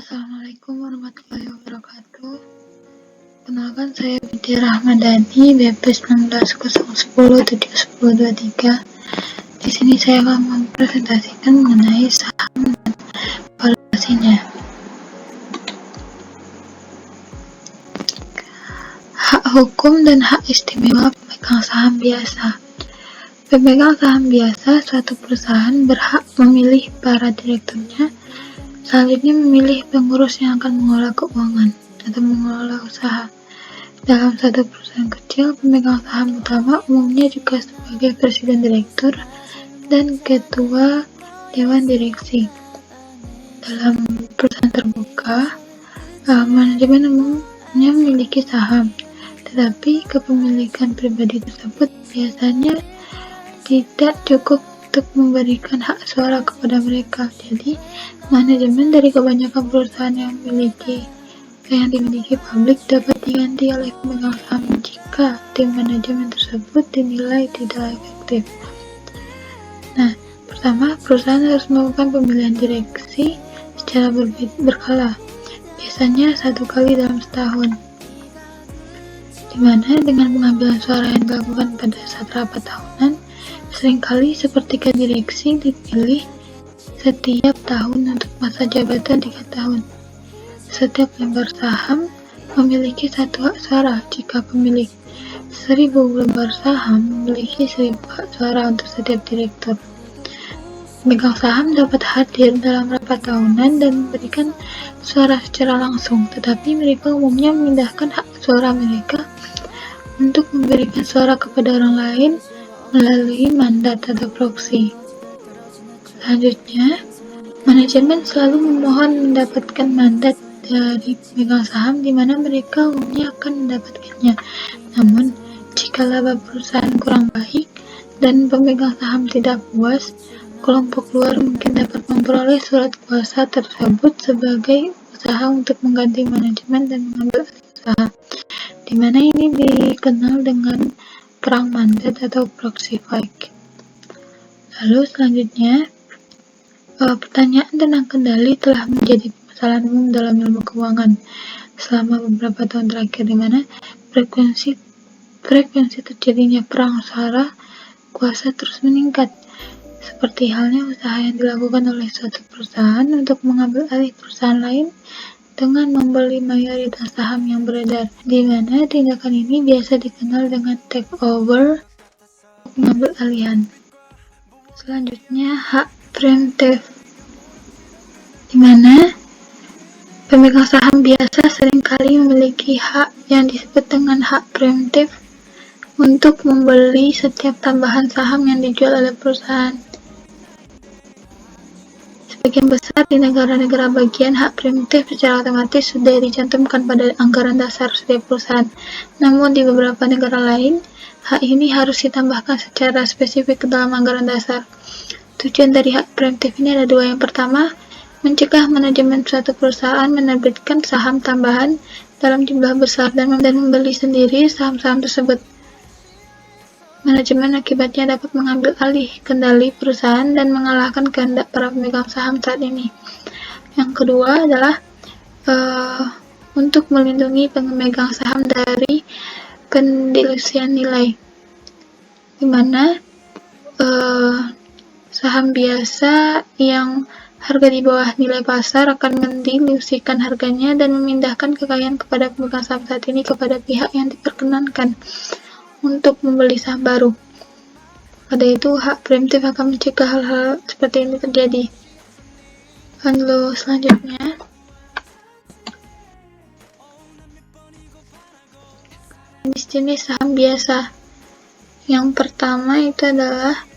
Assalamualaikum warahmatullahi wabarakatuh. Kenalkan, saya Widya Rahmadani, BP 19.010.71023. Di sini saya akan mempresentasikan mengenai saham dan valuasinya. Hak hukum dan hak istimewa pemegang saham biasa. Pemegang saham biasa suatu perusahaan berhak memilih para direkturnya, selanjutnya memilih pengurus yang akan mengelola keuangan atau mengelola usaha. Dalam satu perusahaan kecil, pemegang saham utama umumnya juga sebagai presiden direktur dan ketua dewan direksi. Dalam perusahaan terbuka, manajemen umumnya memiliki saham, tetapi kepemilikan pribadi tersebut biasanya tidak cukup untuk memberikan hak suara kepada mereka. Jadi, manajemen dari kebanyakan perusahaan yang dimiliki publik dapat diganti oleh pemegang saham jika tim manajemen tersebut dinilai tidak efektif. Nah, pertama, perusahaan harus melakukan pemilihan direksi secara berkala, biasanya 1 kali dalam setahun, di mana dengan pengambilan suara yang dilakukan pada saat rapat tahunan, seringkali sepertiga direksi dipilih setiap tahun untuk masa jabatan 3 tahun. Setiap lembar saham memiliki 1 hak suara jika pemilik 1000 lembar saham memiliki 1000 hak suara untuk setiap direktur. Pemegang saham dapat hadir dalam rapat tahunan dan memberikan suara secara langsung, tetapi mereka umumnya memindahkan hak suara mereka untuk memberikan suara kepada orang lain melalui mandat atau proksi. Selanjutnya, manajemen selalu memohon mendapatkan mandat dari pemegang saham di mana mereka umumnya akan mendapatkannya. Namun, jika laba perusahaan kurang baik dan pemegang saham tidak puas, kelompok luar mungkin dapat memperoleh surat kuasa tersebut sebagai usaha untuk mengganti manajemen dan mengambil alih usaha, di mana ini dikenal dengan perang mandat atau proxy fight. Lalu selanjutnya, pertanyaan tentang kendali telah menjadi permasalahan umum dalam ilmu keuangan selama beberapa tahun terakhir, di mana frekuensi terjadinya perang suara kuasa terus meningkat, seperti halnya usaha yang dilakukan oleh suatu perusahaan untuk mengambil alih perusahaan lain dengan membeli mayoritas saham yang beredar, di mana tindakan ini biasa dikenal dengan takeover, pengambil alihan. Selanjutnya, hak preemptif, di mana pemegang saham biasa seringkali memiliki hak yang disebut dengan hak preemptif untuk membeli setiap tambahan saham yang dijual oleh perusahaan. Sebagian besar di negara-negara bagian, hak preemptif secara otomatis sudah dicantumkan pada anggaran dasar setiap perusahaan. Namun di beberapa negara lain, hak ini harus ditambahkan secara spesifik ke dalam anggaran dasar. Tujuan dari hak preemptif ini ada 2. Yang pertama, mencegah manajemen suatu perusahaan menerbitkan saham tambahan dalam jumlah besar dan membeli sendiri saham-saham tersebut. Manajemen akibatnya dapat mengambil alih kendali perusahaan dan mengalahkan kehendak para pemegang saham saat ini. Yang kedua adalah untuk melindungi pemegang saham dari pendilusian nilai, di mana saham biasa yang harga di bawah nilai pasar akan mendilusikan harganya dan memindahkan kekayaan kepada pemegang saham saat ini kepada pihak yang diperkenankan untuk membeli saham baru. Pada itu, hak preemptif akan mencegah hal-hal seperti ini terjadi. Lalu selanjutnya, jenis-jenis saham biasa. Yang pertama itu adalah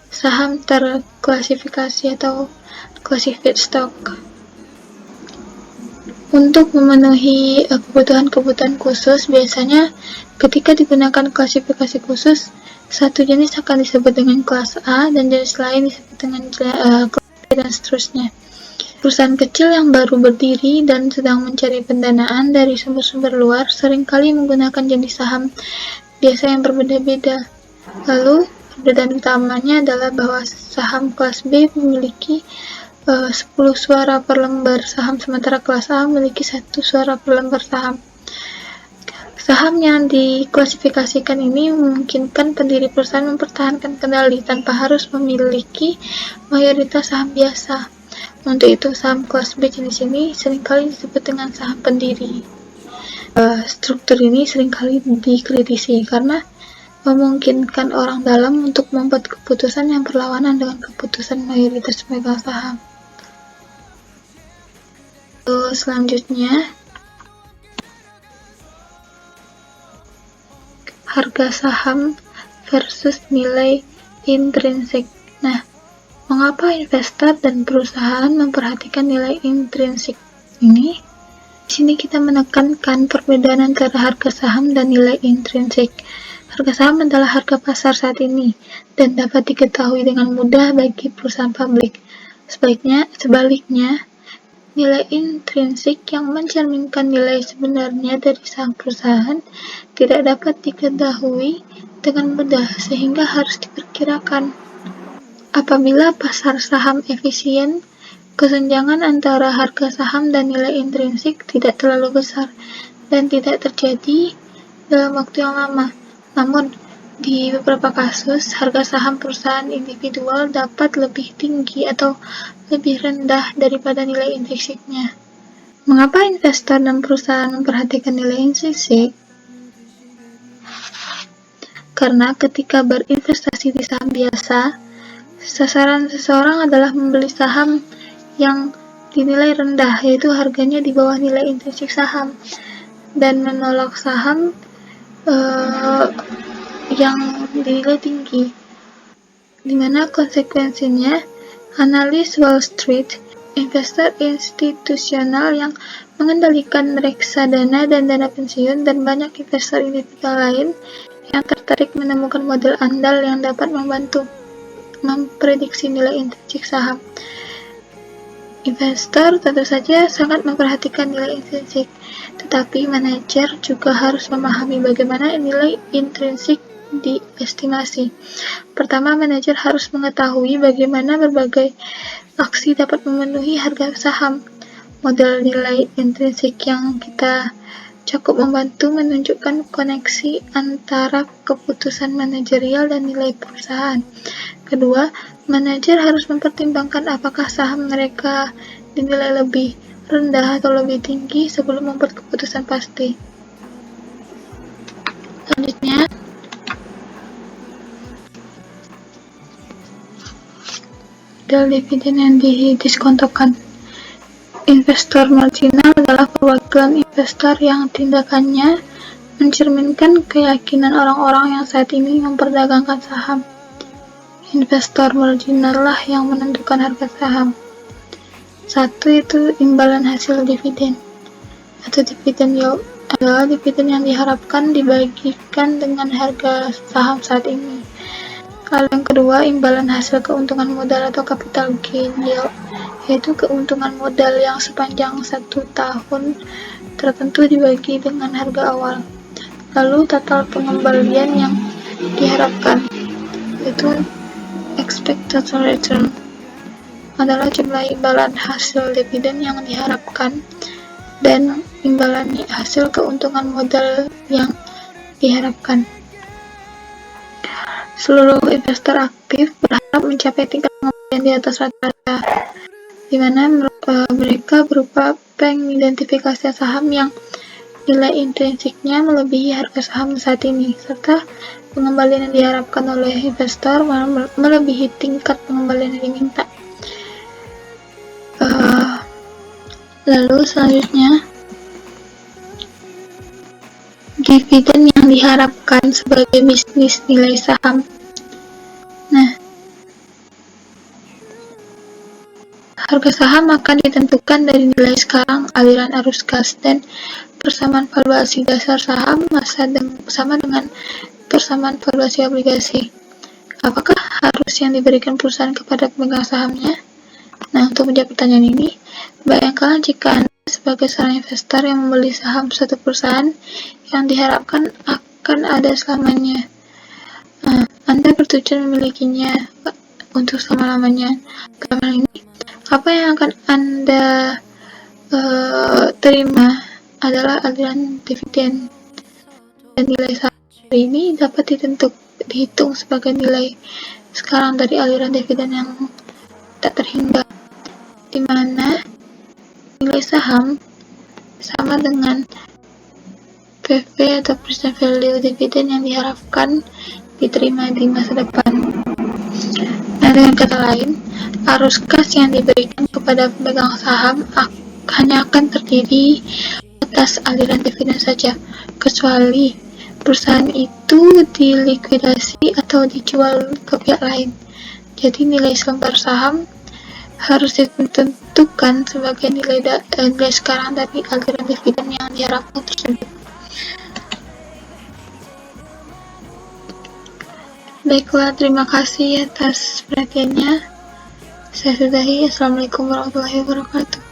saham terklasifikasi atau classified stock. Untuk memenuhi kebutuhan-kebutuhan khusus, biasanya ketika digunakan klasifikasi khusus, satu jenis akan disebut dengan kelas A dan jenis lain disebut dengan kelas B dan seterusnya. Perusahaan kecil yang baru berdiri dan sedang mencari pendanaan dari sumber-sumber luar seringkali menggunakan jenis saham biasa yang berbeda-beda. Lalu, perbedaan utamanya adalah bahwa saham kelas B memiliki 10 suara per lembar saham, sementara kelas A memiliki 1 suara per lembar saham. Saham yang diklasifikasikan ini memungkinkan pendiri perusahaan mempertahankan kendali tanpa harus memiliki mayoritas saham biasa. Untuk itu, saham kelas B jenis ini seringkali disebut dengan saham pendiri. Struktur ini seringkali dikritisi karena memungkinkan orang dalam untuk membuat keputusan yang berlawanan dengan keputusan mayoritas pemegang saham. Selanjutnya, harga saham versus nilai intrinsik. Nah, mengapa investor dan perusahaan memperhatikan nilai intrinsik ini? Di sini kita menekankan perbedaan antara harga saham dan nilai intrinsik. Harga saham adalah harga pasar saat ini dan dapat diketahui dengan mudah bagi perusahaan publik. Sebaliknya, nilai intrinsik yang mencerminkan nilai sebenarnya dari saham perusahaan tidak dapat diketahui dengan mudah sehingga harus diperkirakan. Apabila pasar saham efisien, kesenjangan antara harga saham dan nilai intrinsik tidak terlalu besar dan tidak terjadi dalam waktu yang lama. Namun, di beberapa kasus, harga saham perusahaan individual dapat lebih tinggi atau lebih rendah daripada nilai intrinsiknya. Mengapa investor dan perusahaan memperhatikan nilai intrinsik? Karena ketika berinvestasi di saham biasa, sasaran seseorang adalah membeli saham yang dinilai rendah, yaitu harganya di bawah nilai intrinsik saham, dan menolak saham yang dinilai tinggi. Dimana konsekuensinya, analis Wall Street, investor institusional yang mengendalikan reksadana dan dana pensiun, dan banyak investor individual lain yang tertarik menemukan model andal yang dapat membantu memprediksi nilai intrinsik saham. Investor tentu saja sangat memperhatikan nilai intrinsik, tetapi manajer juga harus memahami bagaimana nilai intrinsik diestimasi. Pertama, manajer harus mengetahui bagaimana berbagai aksi dapat memenuhi harga saham. Model nilai intrinsik yang kita cukup membantu menunjukkan koneksi antara keputusan manajerial dan nilai perusahaan. Kedua, manajer harus mempertimbangkan apakah saham mereka dinilai lebih rendah atau lebih tinggi sebelum membuat keputusan pasti. Selanjutnya, model dividen yang didiskontokan. Investor marginal adalah perwakilan investor yang tindakannya mencerminkan keyakinan orang-orang yang saat ini memperdagangkan saham. Investor marginal lah yang menentukan harga saham. Satu itu imbalan hasil dividen atau dividen yield adalah dividen yang diharapkan dibagikan dengan harga saham saat ini. Lalu yang kedua, imbalan hasil keuntungan modal atau capital gain yield, yaitu keuntungan modal yang sepanjang 1 tahun tertentu dibagi dengan harga awal. Lalu total pengembalian yang diharapkan, yaitu expected return, adalah jumlah imbalan hasil dividen yang diharapkan dan imbalan hasil keuntungan modal yang diharapkan. Seluruh investor aktif berharap mencapai tingkat pengembalian di atas rata-rata, di mana mereka berupa pengidentifikasi saham yang nilai intrinsiknya melebihi harga saham saat ini, serta pengembalian yang diharapkan oleh investor melebihi tingkat pengembalian yang diminta. Lalu selanjutnya, dividen yang diharapkan sebagai bisnis nilai saham. Nah, harga saham akan ditentukan dari nilai sekarang, aliran arus kas, dan persamaan valuasi dasar saham sama dengan persamaan valuasi obligasi. Apakah arus yang diberikan perusahaan kepada pemegang sahamnya? Nah, untuk menjawab pertanyaan ini, bayangkan jika Anda sebagai seorang investor yang membeli saham suatu perusahaan yang diharapkan akan ada selamanya. Anda bertujuan memilikinya untuk selama-lamanya. Dalam hal ini, apa yang akan Anda terima adalah aliran dividen, dan nilai saham hari ini dapat dihitung sebagai nilai sekarang dari aliran dividen yang tak terhingga, di mana nilai saham sama dengan PV atau present value dividen yang diharapkan diterima di masa depan. Nah, dengan kata lain, arus kas yang diberikan kepada pemegang saham hanya akan terdiri atas aliran dividen saja, kecuali perusahaan itu dilikuidasi atau dijual ke pihak lain. Jadi nilai selembar saham harus ditentukan sebagai nilai sekarang dari aliran dividen yang diharapkan tersebut. Baiklah, terima kasih atas perhatiannya. Saya sudahi. Assalamualaikum warahmatullahi wabarakatuh.